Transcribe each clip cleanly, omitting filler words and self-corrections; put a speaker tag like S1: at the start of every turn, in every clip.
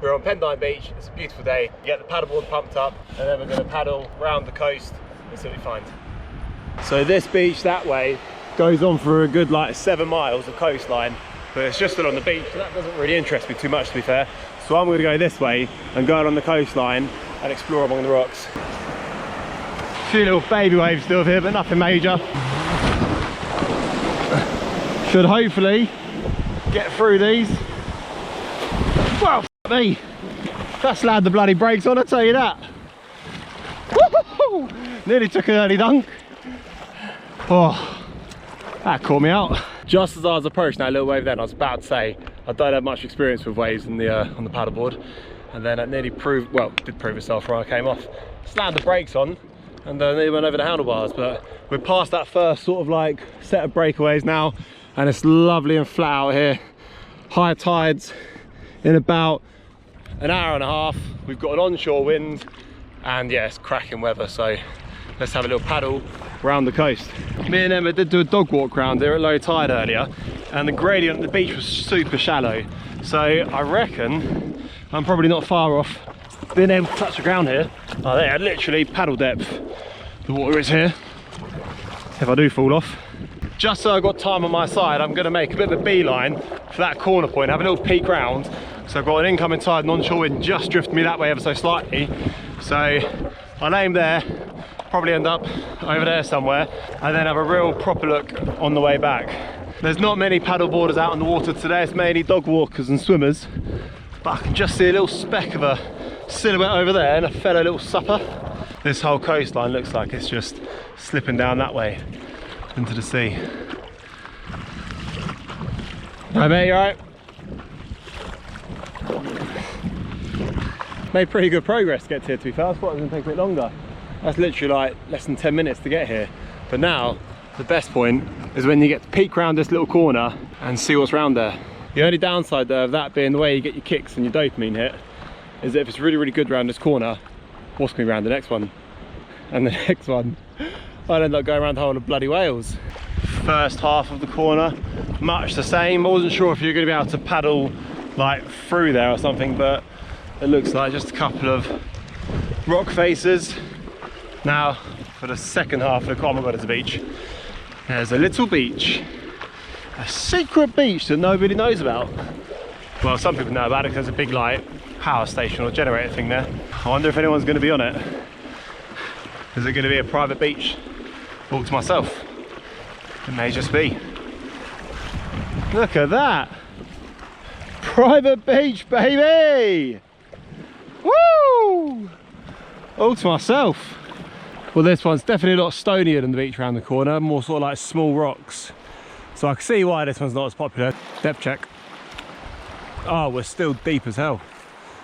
S1: We're on Pendine Beach, it's a beautiful day. You get the paddleboard pumped up and then we're going to paddle around the coast and see what we find. So this beach that way goes on for a good like 7 miles of coastline, but it's just still on the beach, so that doesn't really interest me too much, to be fair. So I'm going to go this way and go along the coastline and explore among the rocks. A few little baby waves still here, but nothing major. Should hopefully get through these. Well, f me. That slammed the bloody brakes on, I tell you that. Nearly took an early dunk. Oh, that caught me out. Just as I was approaching that little wave then, I was about to say I don't have much experience with waves in the, on the paddleboard. And then it nearly proved, well, it did prove itself when I came off. Slammed the brakes on and nearly went over the handlebars. But we're past that first sort of like set of breakaways now. And it's lovely and flat out here. High tides in about an hour and a half. We've got an onshore wind and yeah, it's cracking weather. So let's have a little paddle around the coast. Me and Emma did do a dog walk around here at low tide earlier, and the gradient at the beach was super shallow. So I reckon I'm probably not far off being able to touch the ground here. Oh, there, literally paddle depth. The water is here. If I do fall off. Just so I've got time on my side, I'm going to make a bit of a beeline for that corner point, have a little peek round. So I've got an incoming tide and onshore wind just drifting me that way ever so slightly. So I'll aim there, probably end up over there somewhere, and then have a real proper look on the way back. There's not many paddle boarders out on the water today, it's mainly dog walkers and swimmers. But I can just see a little speck of a silhouette over there and a fellow little supper. This whole coastline looks like it's just slipping down that way into the sea. Right mate, you alright? Made pretty good progress to get to here, to be fair. I thought it was going to take a bit longer. That's literally like less than 10 minutes to get here. But now, the best point is when you get to peek around this little corner and see what's around there. The only downside though of that being the way you get your kicks and your dopamine hit is that if it's really, really good around this corner, what's going to be around the next one? And the next one, I'd end up going around the whole of bloody Wales. First half of the corner, much the same. I wasn't sure if you're going to be able to paddle like through there or something, but it looks like just a couple of rock faces. Now, for the second half of the corner, there's a beach. There's a little beach. A secret beach that nobody knows about. Well, some people know about it because there's a big like power station or generator thing there. I wonder if anyone's going to be on it. Is it going to be a private beach all to myself? It may just be. Look at that! Private beach, baby! Woo! All to myself. Well, this one's definitely a lot stonier than the beach around the corner, more sort of like small rocks. So I can see why this one's not as popular. Depth check. Oh, we're still deep as hell.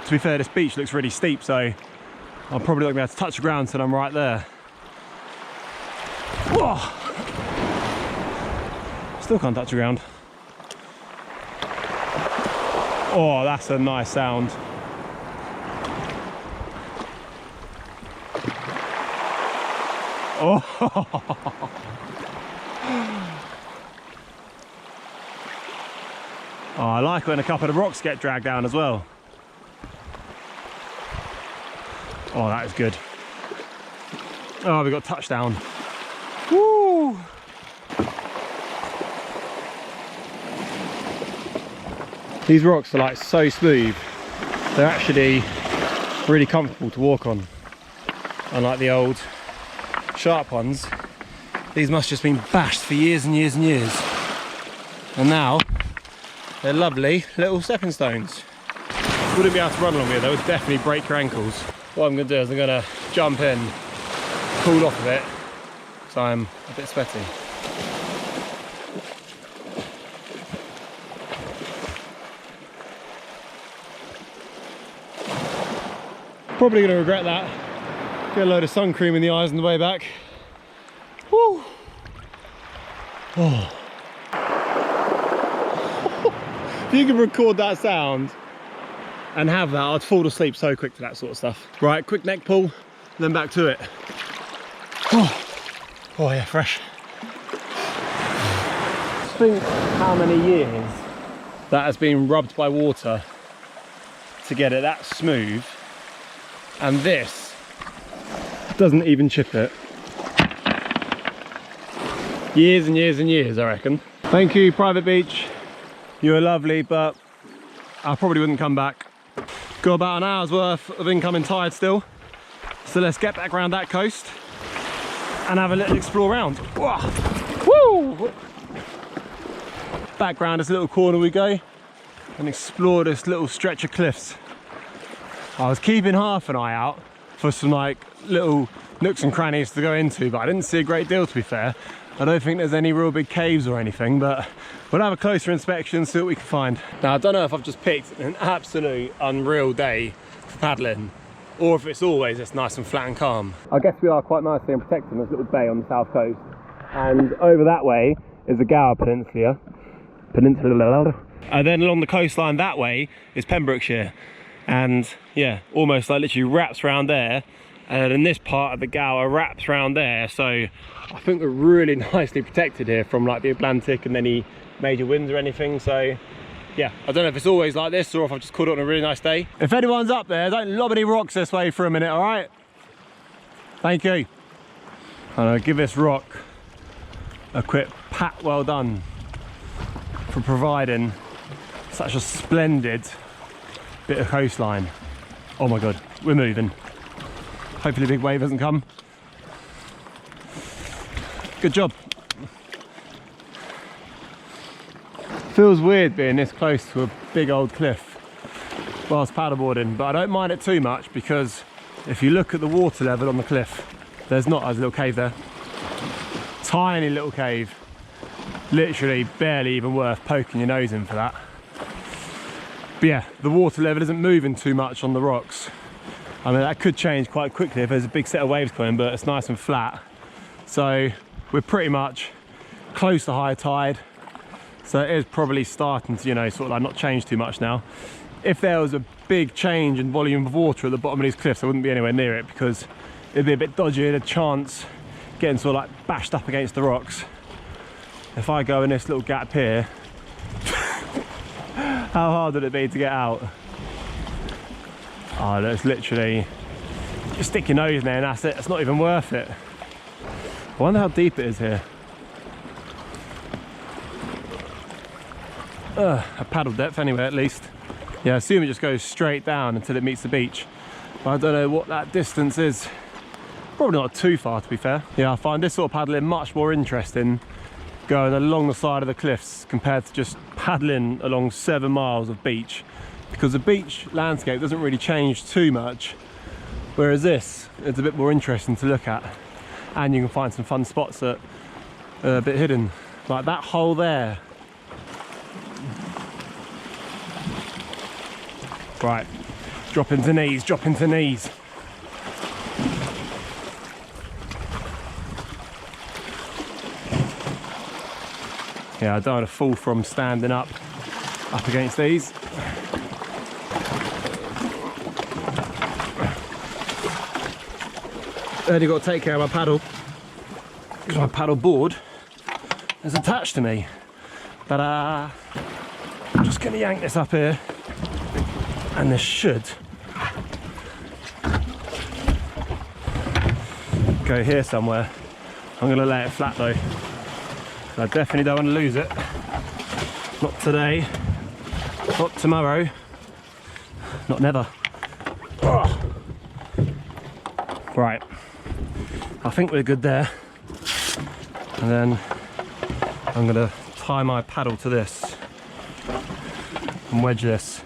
S1: To be fair, this beach looks really steep, so I'm probably not going to be able to touch the ground until I'm right there. Whoa! Still can't touch the ground. Oh, that's a nice sound. Oh! Oh, I like when a couple of rocks get dragged down as well. Oh, that is good. Oh, we got touchdown. Woo! These rocks are like so smooth. They're actually really comfortable to walk on. Unlike the old sharp ones, these must have just been bashed for years and years and years. And now, they're lovely little stepping stones. Wouldn't be able to run along here, they would definitely break your ankles. What I'm going to do is I'm going to jump in, cool off a bit, so I'm a bit sweaty. Probably going to regret that. Get a load of sun cream in the eyes on the way back. Woo! Oh. If you can record that sound and have that, I'd fall asleep so quick to that sort of stuff. Right, quick neck pull, then back to it. Oh, oh yeah, fresh. Think how many years that has been rubbed by water to get it that smooth, and this doesn't even chip it. Years and years and years, I reckon. Thank you, Private Beach. You were lovely, but I probably wouldn't come back. Got about an hour's worth of incoming tide still. So let's get back around that coast and have a little explore around. Woo! Back round this little corner we go and explore this little stretch of cliffs. I was keeping half an eye out for some like little nooks and crannies to go into, but I didn't see a great deal, to be fair. I don't think there's any real big caves or anything, but we'll have a closer inspection, see what we can find. Now, I don't know if I've just picked an absolute unreal day for paddling, or if it's always just nice and flat and calm. I guess we are quite nicely and protected in this little bay on the south coast, and over that way is the Gower Peninsula. And then along the coastline that way is Pembrokeshire, and yeah, almost like literally wraps around there, and then this part of the Gower wraps around there. So I think we're really nicely protected here from like the Atlantic and any major winds or anything. So yeah, I don't know if it's always like this or if I've just caught it on a really nice day. If anyone's up there, don't lob any rocks this way for a minute, all right? Thank you. And I'll give this rock a quick pat, well done, for providing such a splendid bit of coastline. Oh my God, we're moving. Hopefully a big wave hasn't come. Good job. Feels weird being this close to a big old cliff whilst paddleboarding, but I don't mind it too much because if you look at the water level on the cliff, there's not a little cave there. Tiny little cave. Literally barely even worth poking your nose in for that. But yeah, the water level isn't moving too much on the rocks. I mean, that could change quite quickly if there's a big set of waves coming, but it's nice and flat. So we're pretty much close to high tide. So it is probably starting to, you know, sort of like not change too much now. If there was a big change in volume of water at the bottom of these cliffs, I wouldn't be anywhere near it because it'd be a bit dodgy, a chance getting sort of like bashed up against the rocks. If I go in this little gap here, how hard would it be to get out? Oh, that's literally, just stick your nose in there and that's it. It's not even worth it. I wonder how deep it is here. A paddle depth anyway, at least. Yeah, I assume it just goes straight down until it meets the beach. But I don't know what that distance is. Probably not too far, to be fair. Yeah, I find this sort of paddling much more interesting going along the side of the cliffs compared to just paddling along 7 miles of beach, because the beach landscape doesn't really change too much, whereas this, it's a bit more interesting to look at, and you can find some fun spots that are a bit hidden, like that hole there. Right, drop into knees, drop into knees. Yeah, I don't want to fall from standing up against these. Only got to take care of my paddle because my paddle board is attached to me. But I'm just going to yank this up here, and this should go here somewhere. I'm going to lay it flat though. I definitely don't want to lose it. Not today, not tomorrow, not never. Oh. Right, I think we're good there. And then I'm going to tie my paddle to this and wedge this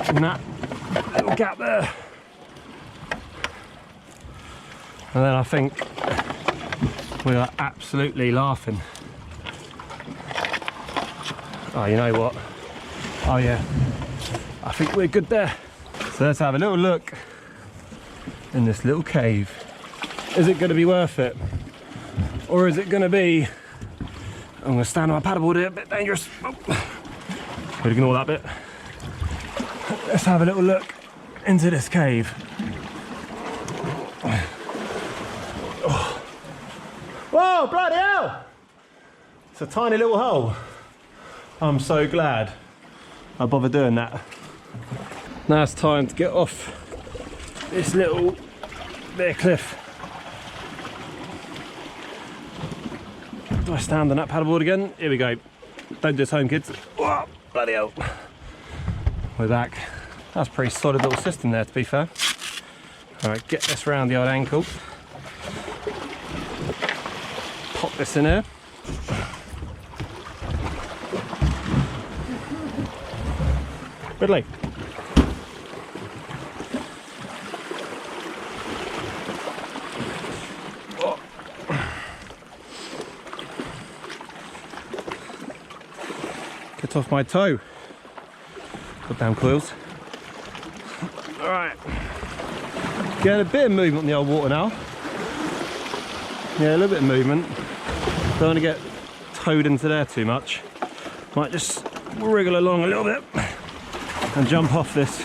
S1: in that little gap there. And then I think we are absolutely laughing. Oh, you know what? Oh yeah, I think we're good there. So let's have a little look in this little cave. Is it going to be worth it? Or is it going to be... I'm going to stand on my paddleboard here, a bit dangerous. Oh. We'll ignore that bit. Let's have a little look into this cave. Oh. Whoa, bloody hell! It's a tiny little hole. I'm so glad I bother doing that. Now it's time to get off this little bit of cliff. Do I stand on that paddleboard again? Here we go. Don't do this home, kids. Whoa, bloody hell. We're back. That's a pretty solid little system there, to be fair. Alright, get this round the old ankle. Pop this in here. Ridley. Oh. Get off my toe. Goddamn coils. Alright. Getting a bit of movement on the old water now. Yeah, a little bit of movement. Don't want to get towed into there too much. Might just wriggle along a little bit and jump off this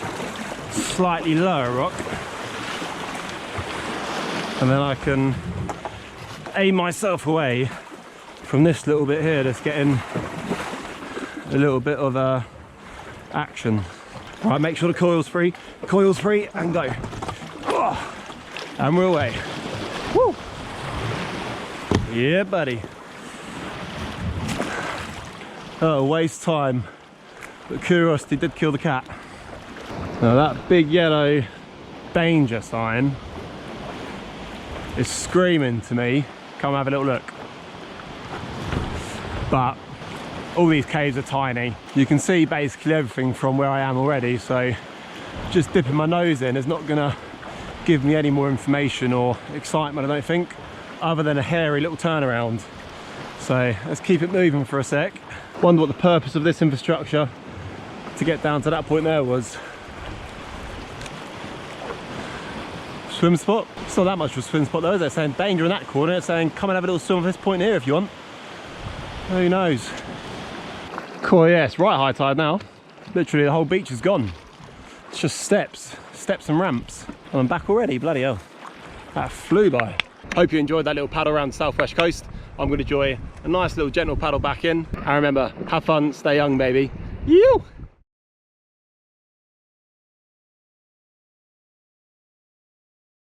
S1: slightly lower rock, and then I can aim myself away from this little bit here that's getting a little bit of action. Right, make sure the coil's free, and go. Oh, and we're away. Woo! Yeah, buddy. Oh, waste time. But curiosity did kill the cat. Now that big yellow danger sign is screaming to me, come have a little look. But all these caves are tiny. You can see basically everything from where I am already, so just dipping my nose in is not gonna give me any more information or excitement, I don't think, other than a hairy little turnaround. So let's keep it moving for a sec. Wonder what the purpose of this infrastructure to get down to that point there was. Swim spot? It's not that much of a swim spot though, is it? It's saying danger in that corner, it's saying come and have a little swim off this point here if you want. Who knows? Cool, yeah, it's right high tide now. Literally the whole beach is gone. It's just steps and ramps. And I'm back already, bloody hell. That flew by. Hope you enjoyed that little paddle around the southwest coast. I'm going to enjoy a nice little gentle paddle back in. And remember, have fun, stay young, baby. You!